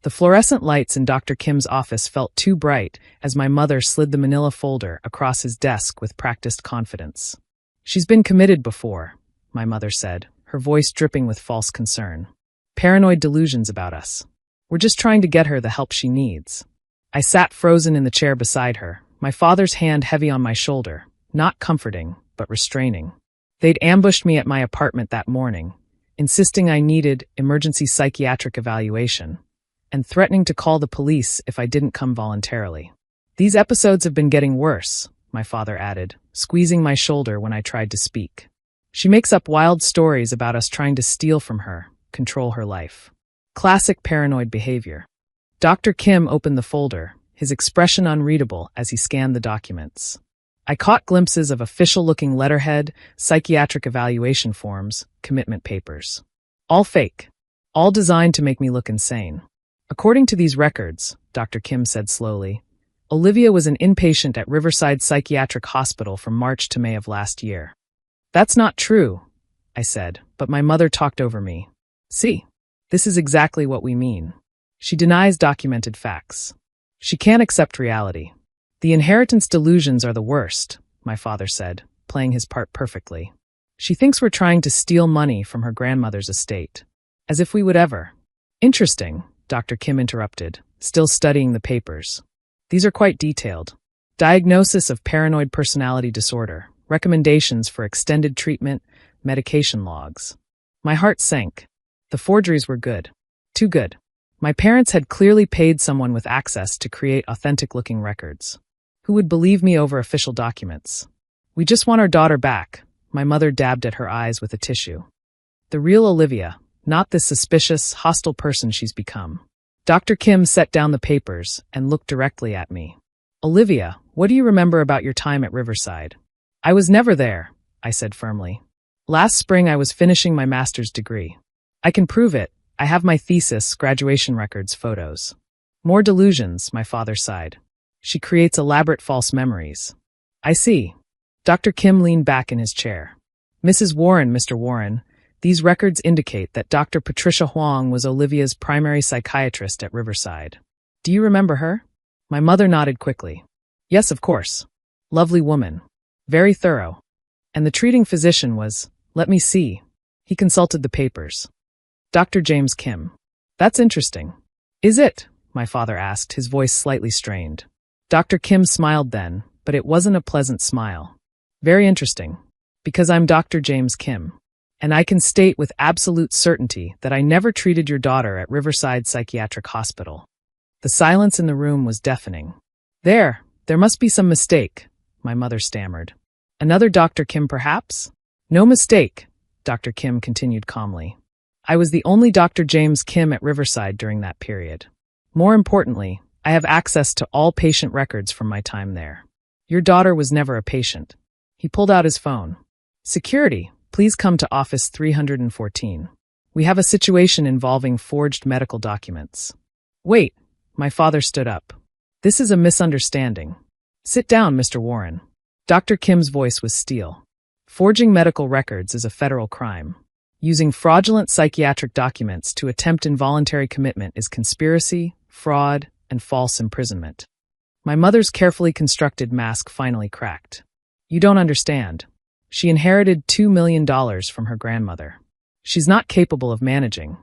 The fluorescent lights in Dr. Kim's office felt too bright as my mother slid the manila folder across his desk with practiced confidence. "She's been committed before," my mother said, her voice dripping with false concern. "Paranoid delusions about us. We're just trying to get her the help she needs." I sat frozen in the chair beside her, my father's hand heavy on my shoulder, not comforting, but restraining. They'd ambushed me at my apartment that morning, insisting I needed emergency psychiatric evaluation, and threatening to call the police if I didn't come voluntarily. "These episodes have been getting worse," my father added, squeezing my shoulder when I tried to speak. "She makes up wild stories about us trying to steal from her, control her life. Classic paranoid behavior." Dr. Kim opened the folder, his expression unreadable as he scanned the documents. I caught glimpses of official-looking letterhead, psychiatric evaluation forms, commitment papers. All fake. All designed to make me look insane. "According to these records," Dr. Kim said slowly, "Olivia was an inpatient at Riverside Psychiatric Hospital from March to May of last year." "That's not true," I said, but my mother talked over me. "See, this is exactly what we mean. She denies documented facts. She can't accept reality. The inheritance delusions are the worst," my father said, playing his part perfectly. "She thinks we're trying to steal money from her grandmother's estate. As if we would ever." "Interesting," Dr. Kim interrupted, still studying the papers. "These are quite detailed. Diagnosis of paranoid personality disorder, recommendations for extended treatment, medication logs." My heart sank. The forgeries were good. Too good. My parents had clearly paid someone with access to create authentic-looking records. Who would believe me over official documents? "We just want our daughter back," my mother dabbed at her eyes with a tissue. "The real Olivia, not this suspicious, hostile person she's become." Dr. Kim set down the papers and looked directly at me. "Olivia, what do you remember about your time at Riverside?" "I was never there," I said firmly. "Last spring I was finishing my master's degree. I can prove it. I have my thesis, graduation records, photos." "More delusions," my father sighed. "She creates elaborate false memories." "I see." Dr. Kim leaned back in his chair. "Mrs. Warren, Mr. Warren, these records indicate that Dr. Patricia Huang was Olivia's primary psychiatrist at Riverside. Do you remember her?" My mother nodded quickly. "Yes, of course. Lovely woman. Very thorough. And the treating physician was, let me see." He consulted the papers. "Dr. James Kim." "That's interesting." "Is it?" my father asked, his voice slightly strained. Dr. Kim smiled then, but it wasn't a pleasant smile. "Very interesting. Because I'm Dr. James Kim. And I can state with absolute certainty that I never treated your daughter at Riverside Psychiatric Hospital." The silence in the room was deafening. There must be some mistake," my mother stammered. "Another Dr. Kim, perhaps?" "No mistake," Dr. Kim continued calmly. "I was the only Dr. James Kim at Riverside during that period. More importantly, I have access to all patient records from my time there. Your daughter was never a patient." He pulled out his phone. "Security, please come to office 314. We have a situation involving forged medical documents." "Wait," my father stood up. "This is a misunderstanding. Sit down, Mr. Warren." Dr. Kim's voice was steel. "Forging medical records is a federal crime. Using fraudulent psychiatric documents to attempt involuntary commitment is conspiracy, fraud, and false imprisonment." My mother's carefully constructed mask finally cracked. "You don't understand. She inherited $2 million from her grandmother. She's not capable of managing."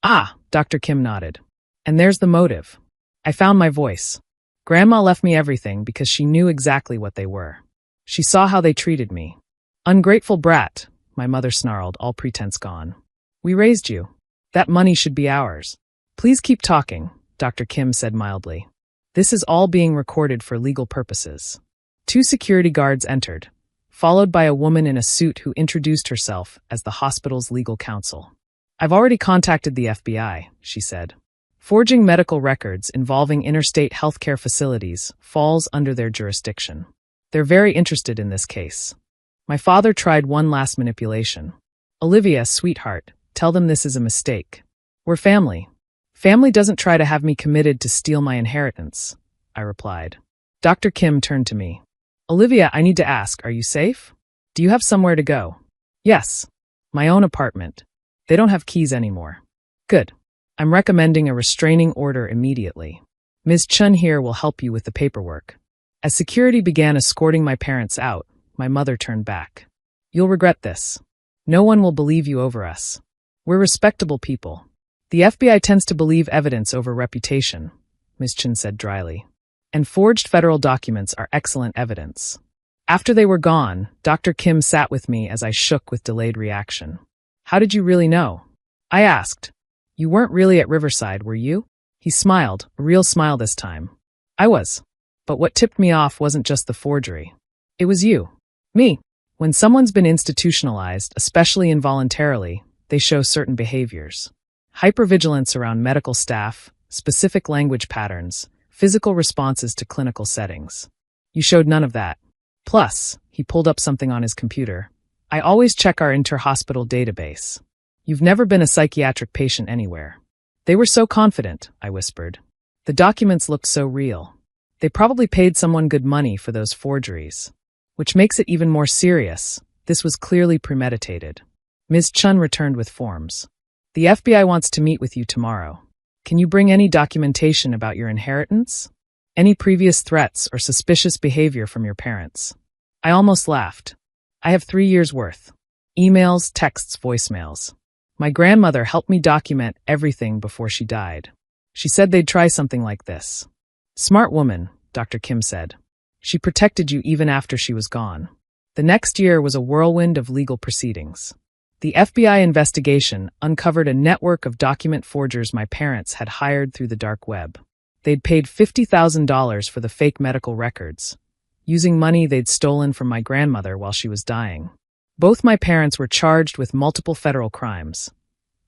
"Ah," Dr. Kim nodded. "And there's the motive." I found my voice. "Grandma left me everything because she knew exactly what they were. She saw how they treated me." "Ungrateful brat," my mother snarled, all pretense gone. "We raised you. That money should be ours." "Please keep talking," Dr. Kim said mildly. "This is all being recorded for legal purposes." 2 security guards entered, followed by a woman in a suit who introduced herself as the hospital's legal counsel. "I've already contacted the FBI," she said. "Forging medical records involving interstate healthcare facilities falls under their jurisdiction. They're very interested in this case." My father tried one last manipulation. "Olivia, sweetheart, tell them this is a mistake. We're family. Family doesn't try to have me committed to steal my inheritance," I replied. Dr. Kim turned to me. "Olivia, I need to ask, are you safe? Do you have somewhere to go?" "Yes. My own apartment. They don't have keys anymore." "Good. I'm recommending a restraining order immediately. Ms. Chun here will help you with the paperwork. As security began escorting my parents out, my mother turned back. You'll regret this. No one will believe you over us. We're respectable people. The FBI tends to believe evidence over reputation, Ms. Chun said dryly. And forged federal documents are excellent evidence. After they were gone, Dr. Kim sat with me as I shook with delayed reaction. How did you really know? I asked. You weren't really at Riverside, were you? He smiled, a real smile this time. I was. But what tipped me off wasn't just the forgery. It was you. Me. When someone's been institutionalized, especially involuntarily, they show certain behaviors. Hypervigilance around medical staff, specific language patterns, physical responses to clinical settings. You showed none of that. Plus, he pulled up something on his computer. I always check our inter-hospital database. You've never been a psychiatric patient anywhere. They were so confident, I whispered. The documents looked so real. They probably paid someone good money for those forgeries. Which makes it even more serious. This was clearly premeditated. Ms. Chun returned with forms. The FBI wants to meet with you tomorrow. Can you bring any documentation about your inheritance? Any previous threats or suspicious behavior from your parents? I almost laughed. I have 3 years' worth. Emails, texts, voicemails. My grandmother helped me document everything before she died. She said they'd try something like this. Smart woman, Dr. Kim said. She protected you even after she was gone. The next year was a whirlwind of legal proceedings. The FBI investigation uncovered a network of document forgers my parents had hired through the dark web. They'd paid $50,000 for the fake medical records, using money they'd stolen from my grandmother while she was dying. Both my parents were charged with multiple federal crimes: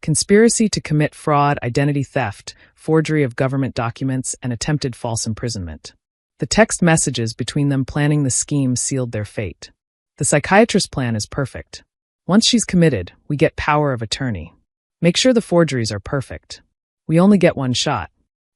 conspiracy to commit fraud, identity theft, forgery of government documents, and attempted false imprisonment. The text messages between them planning the scheme sealed their fate. The psychiatrist's plan is perfect. Once she's committed, we get power of attorney. Make sure the forgeries are perfect. We only get one shot.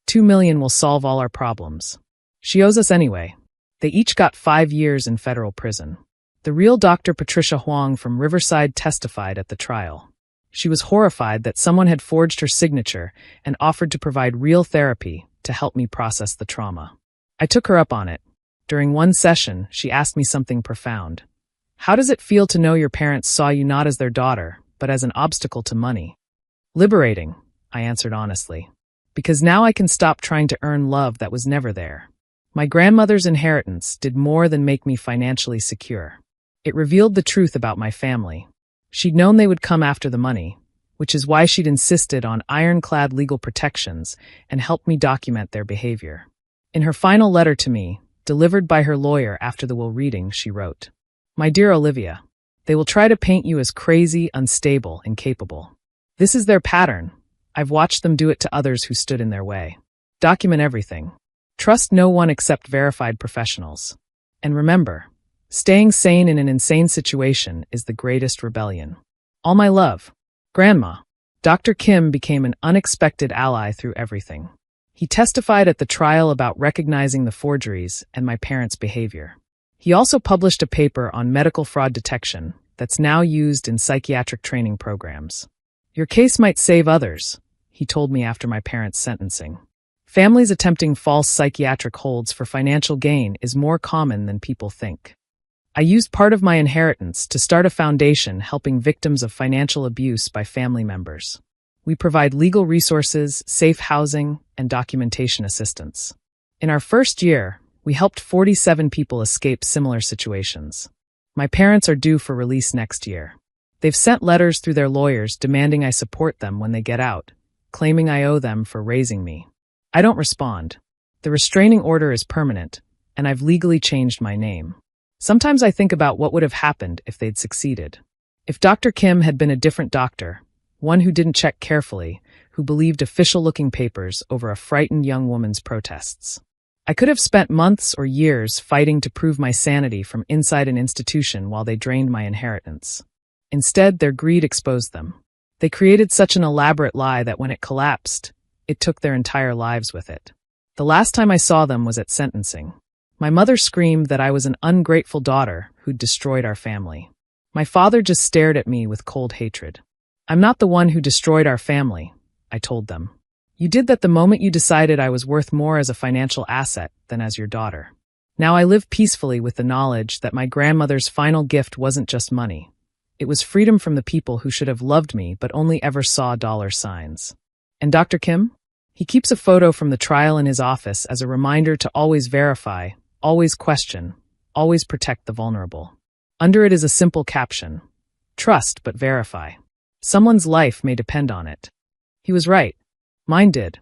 2 million will solve all our problems. She owes us anyway. They each got 5 years in federal prison. The real Dr. Patricia Huang from Riverside testified at the trial. She was horrified that someone had forged her signature and offered to provide real therapy to help me process the trauma. I took her up on it. During one session, she asked me something profound. How does it feel to know your parents saw you not as their daughter, but as an obstacle to money? Liberating, I answered honestly. Because now I can stop trying to earn love that was never there. My grandmother's inheritance did more than make me financially secure. It revealed the truth about my family. She'd known they would come after the money, which is why she'd insisted on ironclad legal protections and helped me document their behavior. In her final letter to me, delivered by her lawyer after the will reading, she wrote, My dear Olivia, they will try to paint you as crazy, unstable, incapable. This is their pattern. I've watched them do it to others who stood in their way. Document everything. Trust no one except verified professionals. And remember, staying sane in an insane situation is the greatest rebellion. All my love. Grandma. Dr. Kim became an unexpected ally through everything. He testified at the trial about recognizing the forgeries and my parents' behavior. He also published a paper on medical fraud detection that's now used in psychiatric training programs. Your case might save others, he told me after my parents' sentencing. Families attempting false psychiatric holds for financial gain is more common than people think. I used part of my inheritance to start a foundation helping victims of financial abuse by family members. We provide legal resources, safe housing, and documentation assistance. In our first year, we helped 47 people escape similar situations. My parents are due for release next year. They've sent letters through their lawyers demanding I support them when they get out, claiming I owe them for raising me. I don't respond. The restraining order is permanent, and I've legally changed my name. Sometimes I think about what would have happened if they'd succeeded. If Dr. Kim had been a different doctor, one who didn't check carefully, who believed official-looking papers over a frightened young woman's protests. I could have spent months or years fighting to prove my sanity from inside an institution while they drained my inheritance. Instead, their greed exposed them. They created such an elaborate lie that when it collapsed, it took their entire lives with it. The last time I saw them was at sentencing. My mother screamed that I was an ungrateful daughter who'd destroyed our family. My father just stared at me with cold hatred. I'm not the one who destroyed our family, I told them. You did that the moment you decided I was worth more as a financial asset than as your daughter. Now I live peacefully with the knowledge that my grandmother's final gift wasn't just money. It was freedom from the people who should have loved me but only ever saw dollar signs. And Dr. Kim? He keeps a photo from the trial in his office as a reminder to always verify, always question, always protect the vulnerable. Under it is a simple caption: trust but verify. Someone's life may depend on it. He was right. Mine did.